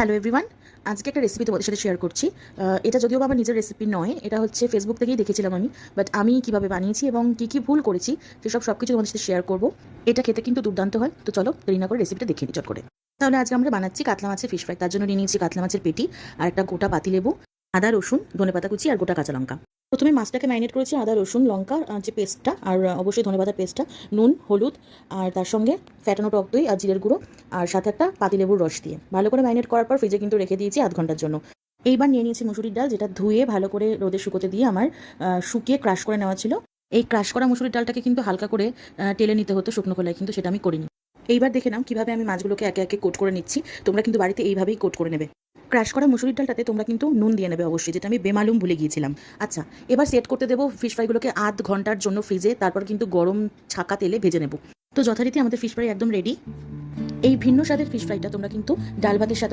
Hello everyone, আজকে একটা recipe তোমাদের সাথে শেয়ার করছি। এটা যদিও বা আমার নিজের রেসিপি নয়, এটা হচ্ছে ফেসবুক থেকেই দেখেছিলাম আমি। বাট আমি কীভাবে বানিয়েছি এবং কী কী ভুল করেছি সেসব সব কিছু তোমাদের সাথে শেয়ার করবো। এটা খেতে কিন্তু দুর্দান্ত হয়। তো চলো দেরি না করে রেসিপিটা দেখিয়ে দিই চট করে। তাহলে আজকে আমরা বানাচ্ছি কাতলা মাছের ফিশ ফ্রাই। তার জন্য নিয়ে নিয়েছি কাতলা মাছের পেটি আর একটা গোটা পাতিলেবু, আদা রসুন ধনেপাতা কুচি আর গোটা কাঁচা লঙ্কা। প্রথমে মাছটাকে ম্যারিনেট করেছি আদা রসুন লঙ্কা যে পেস্টটা, আর অবশ্যই ধনেপাতার পেস্টটা, নুন হলুদ আর তার সঙ্গে ফ্যাটানো টক দই আর জিরের গুঁড়ো আর সাথে একটা পাতিলেবুর রস দিয়ে ভালো করে ম্যারিনেট করার পর ফ্রিজে কিন্তু রেখে দিয়েছি আধ ঘন্টার জন্য। এইবার নিয়ে নিয়েছি মুসুরির ডাল, যেটা ধুয়ে ভালো করে রোদে শুকোতে দিয়ে আমার শুকিয়ে ক্রাশ করে নেওয়া ছিল। এই ক্রাশ করা মুসুরির ডালটাকে কিন্তু হালকা করে টেলে নিতে হতো শুকনো খোলায়, কিন্তু সেটা আমি করিনি। এইবার দেখে নাও কীভাবে আমি মাছগুলোকে একে একে কোট করে নিচ্ছি। তোমরা কিন্তু বাড়িতে এইভাবেই কোট করে নেবে। ক্র্যাশ করা মুসুরির ডালটাতে তোমরা কিন্তু নুন দিয়ে নেবে অবশ্যই, যেটা আমি বেমালুম ভুলে গিয়েছিলাম। আচ্ছা, এবার সেট করতে দেবো ফিশ ফ্রাইগুলোকে আধ ঘন্টার জন্য ফ্রিজে, তারপর কিন্তু গরম ছাকা তেলে ভেজে নেব। তো যথারীতি আমাদের ফিশ ফ্রাই একদম রেডি। এই ভিন্ন স্বাদের ফিশ ফ্রাইটা তোমরা কিন্তু ডাল ভাতের সাথে